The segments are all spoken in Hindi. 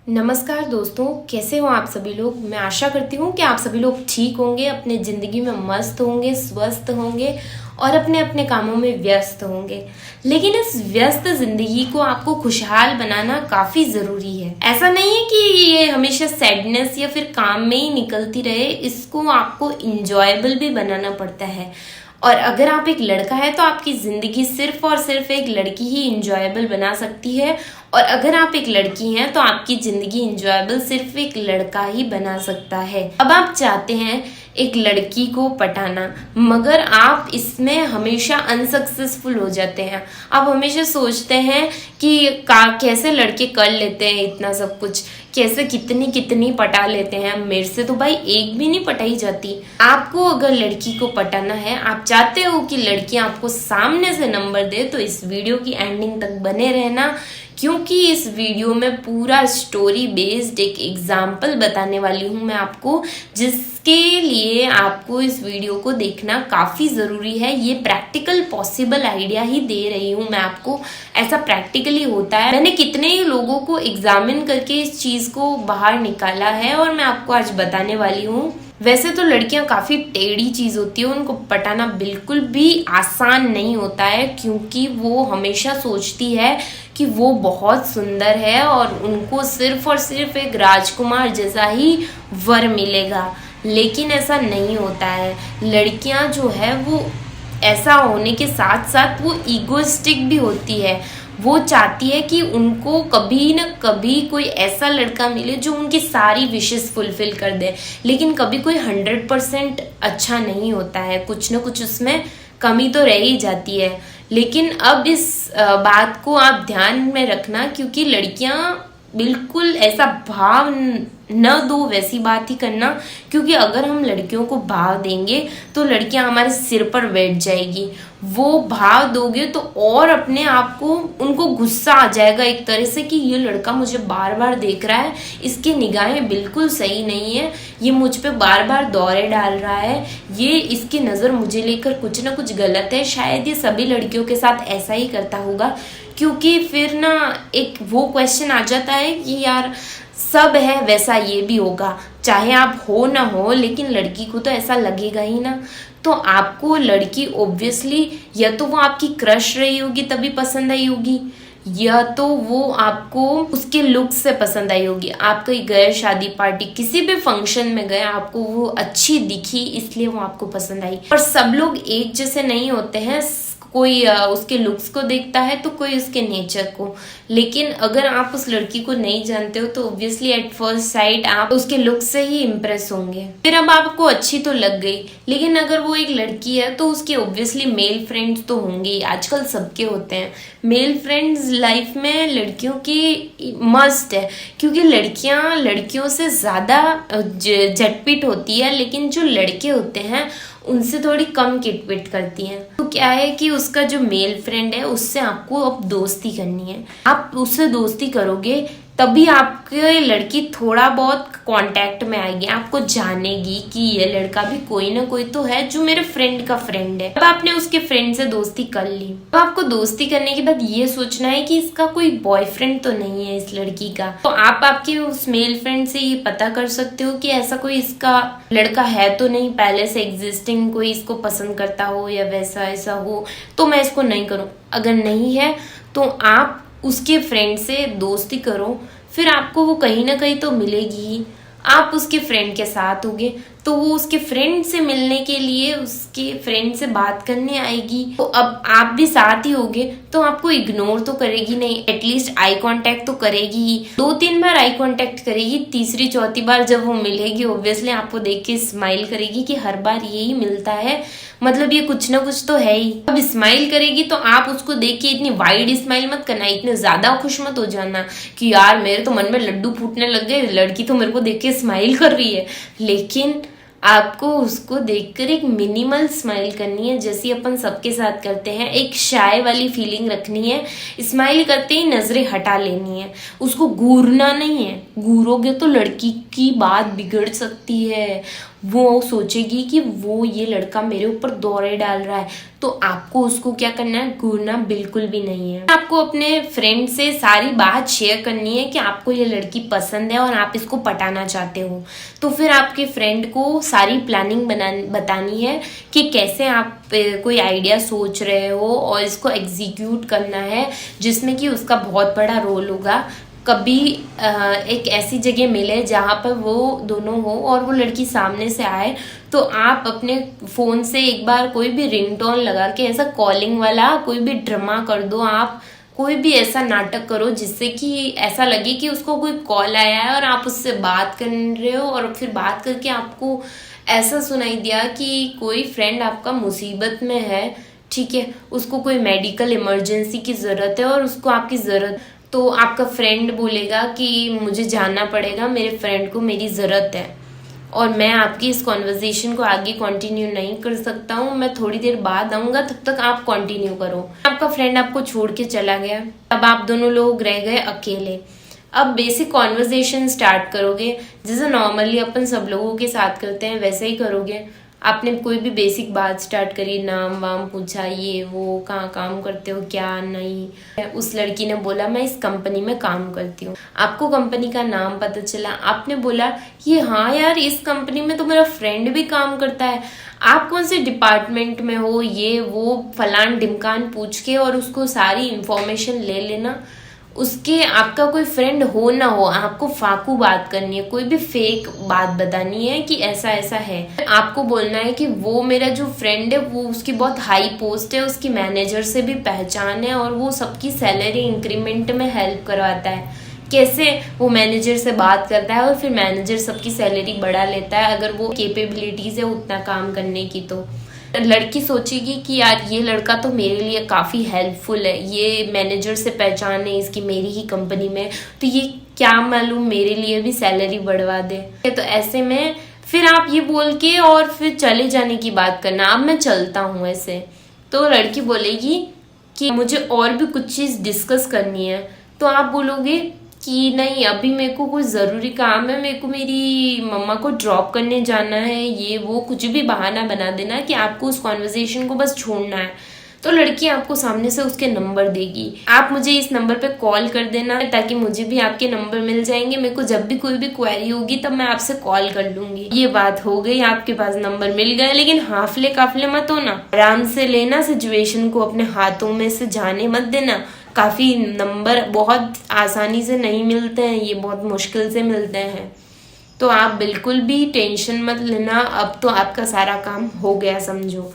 नमस्कार दोस्तों, कैसे हो आप सभी लोग। मैं आशा करती हूँ कि आप सभी लोग ठीक होंगे, अपने ज़िंदगी में मस्त होंगे, स्वस्थ होंगे और अपने अपने कामों में व्यस्त होंगे। लेकिन इस व्यस्त ज़िंदगी को आपको खुशहाल बनाना काफ़ी ज़रूरी है। ऐसा नहीं है कि ये हमेशा सैडनेस या फिर काम में ही निकलती रहे, इसको आपको इंजॉयबल भी बनाना पड़ता है। और अगर आप एक लड़का है तो आपकी ज़िंदगी सिर्फ और सिर्फ एक लड़की ही इंजॉयबल बना सकती है, और अगर आप एक लड़की हैं तो आपकी ज़िंदगी इंजॉयबल सिर्फ एक लड़का ही बना सकता है। अब आप चाहते हैं एक लड़की को पटाना, मगर आप इसमें हमेशा अनसक्सेसफुल हो जाते हैं। आप हमेशा सोचते हैं कि कैसे लड़के कर लेते हैं इतना सब कुछ, कैसे कितनी कितनी पटा लेते हैं। मेरे से तो भाई एक भी नहीं पटाई जाती। आपको अगर लड़की को पटाना है, आप चाहते हो कि लड़की आपको सामने से नंबर दे, तो इस वीडियो की एंडिंग तक बने रहना, क्योंकि इस वीडियो में पूरा स्टोरी बेस्ड एक एग्जाम्पल बताने वाली हूँ मैं आपको, जिसके लिए आपको इस वीडियो को देखना काफ़ी ज़रूरी है। ये प्रैक्टिकल पॉसिबल आइडिया ही दे रही हूँ मैं आपको, ऐसा प्रैक्टिकली होता है। मैंने कितने ही लोगों को एग्जामिन करके इस चीज़ को बाहर निकाला है और मैं आपको आज बताने वाली हूँ। वैसे तो लड़कियां काफ़ी टेढ़ी चीज़ होती है, उनको पटाना बिल्कुल भी आसान नहीं होता है, क्योंकि वो हमेशा सोचती है कि वो बहुत सुंदर है और उनको सिर्फ और सिर्फ एक राजकुमार जैसा ही वर मिलेगा। लेकिन ऐसा नहीं होता है। लड़कियां जो है वो ऐसा होने के साथ साथ वो ईगोइस्टिक भी होती है। वो चाहती है कि उनको कभी न कभी कोई ऐसा लड़का मिले जो उनकी सारी विशेस फुलफिल कर दे, लेकिन कभी कोई 100% अच्छा नहीं होता है, कुछ न कुछ उसमें कमी तो रह ही जाती है। लेकिन अब इस बात को आप ध्यान में रखना, क्योंकि लड़कियां बिल्कुल ऐसा भाव न दो, वैसी बात ही करना, क्योंकि अगर हम लड़कियों को भाव देंगे तो लड़कियां हमारे सिर पर बैठ जाएगी। वो भाव दोगे तो और अपने आप को उनको गुस्सा आ जाएगा एक तरह से कि ये लड़का मुझे बार बार देख रहा है, इसकी निगाहें बिल्कुल सही नहीं है, ये मुझ पे बार बार दौरे डाल रहा है, ये इसकी नज़र मुझे लेकर कुछ ना कुछ गलत है। शायद ये सभी लड़कियों के साथ ऐसा ही करता होगा, क्योंकि फिर ना एक वो क्वेश्चन आ जाता है कि यार सब है वैसा ये भी होगा, चाहे आप हो ना हो, लेकिन लड़की को तो ऐसा लगेगा ही ना। तो आपको लड़की ऑब्वियसली या तो वो आपकी क्रश रही होगी तभी पसंद आई होगी, या तो वो आपको उसके लुक से पसंद आई होगी। आप कहीं गए शादी पार्टी किसी भी फंक्शन में गए, आपको वो अच्छी दिखी इसलिए वो आपको पसंद आई। और सब लोग एक जैसे नहीं होते हैं, कोई उसके लुक्स को देखता है तो कोई उसके नेचर को। लेकिन अगर आप उस लड़की को नहीं जानते हो तो ऑब्वियसली एट फर्स्ट साइट आप उसके लुक से ही इम्प्रेस होंगे। फिर अब आपको अच्छी तो लग गई, लेकिन अगर वो एक लड़की है तो उसके ऑब्वियसली मेल फ्रेंड्स तो होंगे ही, आजकल सबके होते हैं। मेल फ्रेंड्स लाइफ में लड़कियों की मस्ट है, क्योंकि लड़कियां लड़कियों से ज़्यादा झटपिट होती है, लेकिन जो लड़के होते हैं उनसे थोड़ी कम किटपिट करती हैं। तो क्या है कि उसका जो मेल फ्रेंड है उससे आपको अब दोस्ती करनी है। आप उससे दोस्ती करोगे तभी आपकी लड़की थोड़ा बहुत कांटेक्ट में आएगी, आपको जानेगी कि ये लड़का भी कोई ना कोई तो है जो मेरे फ्रेंड का फ्रेंड है। अब आपने उसके फ्रेंड से दोस्ती कर ली, अब आपको दोस्ती करने के बाद ये सोचना है कि इसका कोई बॉयफ्रेंड तो नहीं है इस लड़की का। तो आप आपके उस मेल फ्रेंड से ये पता कर सकते हो कि ऐसा कोई इसका लड़का है तो नहीं, पहले से एग्जिस्टिंग कोई इसको पसंद करता हो या वैसा ऐसा हो, तो मैं इसको नहीं करूँ। अगर नहीं है तो आप उसके फ्रेंड से दोस्ती करो, फिर आपको वो कहीं ना कहीं तो मिलेगी ही। आप उसके फ्रेंड के साथ होगे तो वो उसके फ्रेंड से मिलने के लिए उसके फ्रेंड से बात करने आएगी, तो अब आप भी साथ ही होगे तो आपको इग्नोर तो करेगी नहीं, एटलीस्ट आई कांटेक्ट तो करेगी ही। 2-3 बार आई कांटेक्ट करेगी, तीसरी चौथी बार जब वो मिलेगी ऑब्वियसली आपको देख के स्माइल करेगी कि हर बार यही मिलता है, मतलब ये कुछ ना कुछ तो है ही। अब स्माइल करेगी तो आप उसको देख के इतनी वाइड स्माइल मत करना, इतने ज्यादा खुश मत हो जाना कि यार मेरे तो मन में लड्डू फूटने लग गए, लड़की तो मेरे को देख के स्माइल कर रही है। लेकिन आपको उसको देखकर एक मिनिमल स्माइल करनी है, जैसी अपन सबके साथ करते हैं। एक शाय वाली फीलिंग रखनी है, स्माइल करते ही नजरें हटा लेनी है, उसको घूरना नहीं है। घूरोगे तो लड़की की बात बिगड़ सकती है, वो सोचेगी कि वो ये लड़का मेरे ऊपर दौरे डाल रहा है, तो आपको उसको क्या करना है, घूरना बिल्कुल भी नहीं है। आपको अपने फ्रेंड से सारी बात शेयर करनी है कि आपको ये लड़की पसंद है और आप इसको पटाना चाहते हो। तो फिर आपके फ्रेंड को सारी प्लानिंग बतानी है कि कैसे आप कोई आइडिया सोच रहे हो और इसको एग्जीक्यूट करना है, जिसमें कि उसका बहुत बड़ा रोल होगा। कभी एक ऐसी जगह मिले जहाँ पर वो दोनों हो और वो लड़की सामने से आए, तो आप अपने फ़ोन से एक बार कोई भी रिंगटोन लगा के ऐसा कॉलिंग वाला कोई भी ड्रामा कर दो। आप कोई भी ऐसा नाटक करो जिससे कि ऐसा लगे कि उसको कोई कॉल आया है और आप उससे बात कर रहे हो, और फिर बात करके आपको ऐसा सुनाई दिया कि कोई फ्रेंड आपका मुसीबत में है, ठीक है, उसको कोई मेडिकल इमरजेंसी की ज़रूरत है और उसको आपकी ज़रूरत, तो आपका फ्रेंड बोलेगा कि मुझे जाना पड़ेगा, मेरे फ्रेंड को मेरी ज़रूरत है और मैं आपकी इस कॉन्वर्जेशन को आगे कंटिन्यू नहीं कर सकता हूँ, मैं थोड़ी देर बाद आऊँगा, तब तक आप कंटिन्यू करो। आपका फ्रेंड आपको छोड़ के चला गया, अब आप दोनों लोग रह गए अकेले। अब बेसिक कॉन्वर्जेशन स्टार्ट करोगे, जैसे नॉर्मली अपन सब लोगों के साथ करते हैं वैसे ही करोगे। आपने कोई भी बेसिक बात स्टार्ट करी, नाम वाम पूछा, ये वो, कहाँ काम करते हो, क्या नहीं। उस लड़की ने बोला मैं इस कंपनी में काम करती हूँ। आपको कंपनी का नाम पता चला, आपने बोला ये हाँ यार, इस कंपनी में तो मेरा फ्रेंड भी काम करता है, आप कौन से डिपार्टमेंट में हो, ये वो फलान ढिमकान पूछ के और उसको सारी इंफॉर्मेशन ले लेना। उसके आपका कोई फ्रेंड हो ना हो, आपको फाकू बात करनी है, कोई भी फेक बात बतानी है कि ऐसा ऐसा है। आपको बोलना है कि वो मेरा जो फ्रेंड है वो उसकी बहुत हाई पोस्ट है, उसकी मैनेजर से भी पहचान है और वो सबकी सैलरी इंक्रीमेंट में हेल्प करवाता है। कैसे वो मैनेजर से बात करता है और फिर मैनेजर सबकी सैलरी बढ़ा लेता है अगर वो कैपेबिलिटीज है उतना काम करने की। तो लड़की सोचेगी कि यार ये लड़का तो मेरे लिए काफ़ी हेल्पफुल है, ये मैनेजर से पहचान है इसकी मेरी ही कंपनी में, तो ये क्या मालूम मेरे लिए भी सैलरी बढ़वा दे। तो ऐसे में फिर आप ये बोल के और फिर चले जाने की बात करना, अब मैं चलता हूँ ऐसे। तो लड़की बोलेगी कि मुझे और भी कुछ चीज़ डिस्कस करनी है, तो आप बोलोगे कि नहीं अभी मेरे को कोई ज़रूरी काम है, मेरे को मेरी मम्मा को ड्रॉप करने जाना है, ये वो कुछ भी बहाना बना देना कि आपको उस कॉन्वर्जेशन को बस छोड़ना है। तो लड़की आपको सामने से उसके नंबर देगी, आप मुझे इस नंबर पे कॉल कर देना ताकि मुझे भी आपके नंबर मिल जाएंगे, मेरे को जब भी कोई भी क्वेरी होगी तब मैं आपसे कॉल कर लूंगी। ये बात हो गई, आपके पास नंबर मिल गया, लेकिन हाफले काफले मत होना, आराम से लेना, सिचुएशन को अपने हाथों में से जाने मत देना। काफ़ी नंबर बहुत आसानी से नहीं मिलते हैं, ये बहुत मुश्किल से मिलते हैं, तो आप बिल्कुल भी टेंशन मत लेना। अब तो आपका सारा काम हो गया समझो।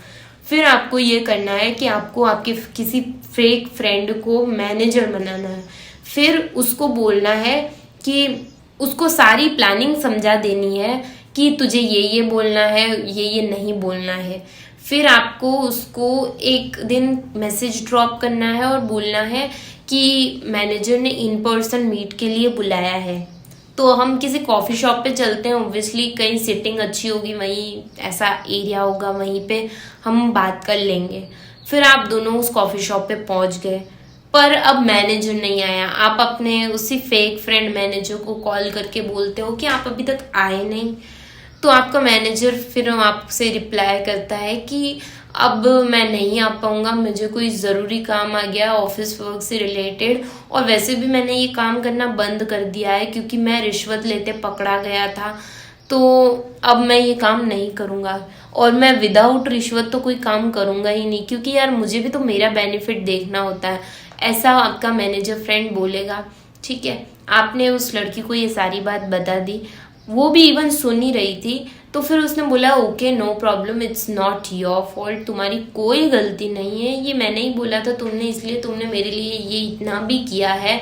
फिर आपको ये करना है कि आपको आपके किसी फेक फ्रेंड को मैनेजर बनाना है, फिर उसको बोलना है कि उसको सारी प्लानिंग समझा देनी है कि तुझे ये बोलना है, ये नहीं बोलना है। फिर आपको उसको एक दिन मैसेज ड्रॉप करना है और बोलना है कि मैनेजर ने इन पर्सन मीट के लिए बुलाया है, तो हम किसी कॉफ़ी शॉप पे चलते हैं, ऑब्वियसली कहीं सिटिंग अच्छी होगी, वहीं ऐसा एरिया होगा, वहीं पे हम बात कर लेंगे। फिर आप दोनों उस कॉफ़ी शॉप पे पहुंच गए, पर अब मैनेजर नहीं आया। आप अपने उसी फेक फ्रेंड मैनेजर को कॉल करके बोलते हो कि आप अभी तक आए नहीं, तो आपका मैनेजर फिर आपसे रिप्लाई करता है कि अब मैं नहीं आ पाऊँगा, मुझे कोई ज़रूरी काम आ गया ऑफिस वर्क से रिलेटेड, और वैसे भी मैंने ये काम करना बंद कर दिया है क्योंकि मैं रिश्वत लेते पकड़ा गया था, तो अब मैं ये काम नहीं करूँगा, और मैं विदाउट रिश्वत तो कोई काम करूँगा ही नहीं, क्योंकि यार मुझे भी तो मेरा बेनिफिट देखना होता है। ऐसा आपका मैनेजर फ्रेंड बोलेगा, ठीक है। आपने उस लड़की को ये सारी बात बता दी, वो भी इवन सुन ही रही थी, तो फिर उसने बोला okay no problem, it's not your fault, तुम्हारी कोई गलती नहीं है, ये मैंने ही बोला था तुमने, इसलिए तुमने मेरे लिए ये इतना भी किया है,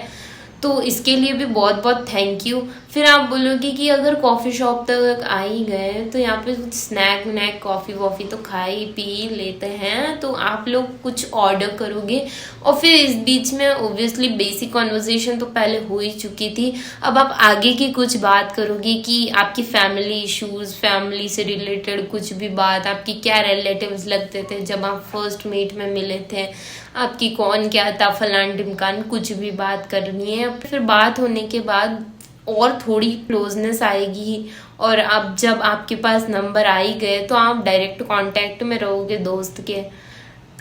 तो इसके लिए भी बहुत बहुत थैंक यू। फिर आप बोलोगे कि अगर कॉफ़ी शॉप तक आ ही गए तो यहाँ पे कुछ स्नैक व्नैक कॉफ़ी वॉफ़ी तो खा ही पी लेते हैं, तो आप लोग कुछ ऑर्डर करोगे। और फिर इस बीच में ओब्वियसली बेसिक कॉन्वर्जेशन तो पहले हो ही चुकी थी, अब आप आगे की कुछ बात करोगे कि आपकी फैमिली इश्यूज़, फैमिली से रिलेटेड कुछ भी बात, आपकी क्या रिलेटिव्स लगते थे जब आप फर्स्ट मीट में मिले थे, आपकी कौन क्या था, फलान ढिमकान, कुछ भी बात करनी है। फिर बात होने के बाद और थोड़ी क्लोजनेस आएगी। और अब जब आपके पास नंबर आ ही गए तो आप डायरेक्ट कांटेक्ट में रहोगे दोस्त के।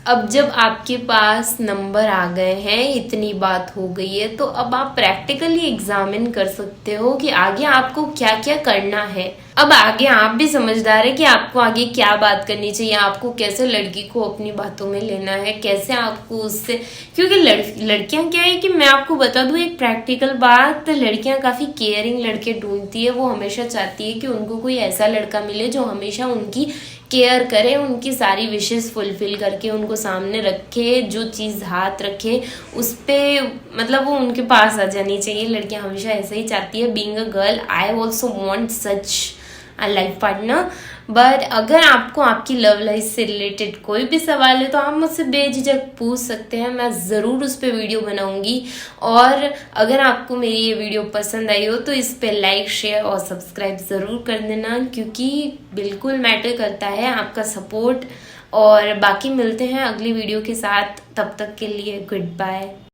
अब जब आपके पास नंबर आ गए हैं, इतनी बात हो गई है, तो अब आप प्रैक्टिकली एग्जामिन कर सकते हो कि आगे आपको क्या क्या करना है। अब आगे आप भी समझदार है कि आपको आगे क्या बात करनी चाहिए, आपको कैसे लड़की को अपनी बातों में लेना है, कैसे आपको उससे, क्योंकि लड़कियां क्या है कि मैं आपको बता दूं एक प्रैक्टिकल बात, लड़कियां काफी केयरिंग लड़के ढूंढती है। वो हमेशा चाहती है कि उनको कोई ऐसा लड़का मिले जो हमेशा उनकी केयर करे, उनकी सारी विशेस फुलफिल करके उनको सामने रखे, जो चीज़ हाथ रखे उस पे मतलब वो उनके पास आ जानी चाहिए। लड़कियां हमेशा ऐसा ही चाहती है। Being a girl I also want such a life partner. But अगर आपको आपकी लव लाइफ से रिलेटेड कोई भी सवाल है तो आप मुझसे बेझिझक पूछ सकते हैं, मैं ज़रूर उस पर वीडियो बनाऊंगी। और अगर आपको मेरी ये वीडियो पसंद आई हो तो इस पे लाइक, शेयर और सब्सक्राइब ज़रूर कर देना, क्योंकि बिल्कुल मैटर करता है आपका सपोर्ट। और बाकी मिलते हैं अगली वीडियो के साथ, तब तक के लिए गुड बाय।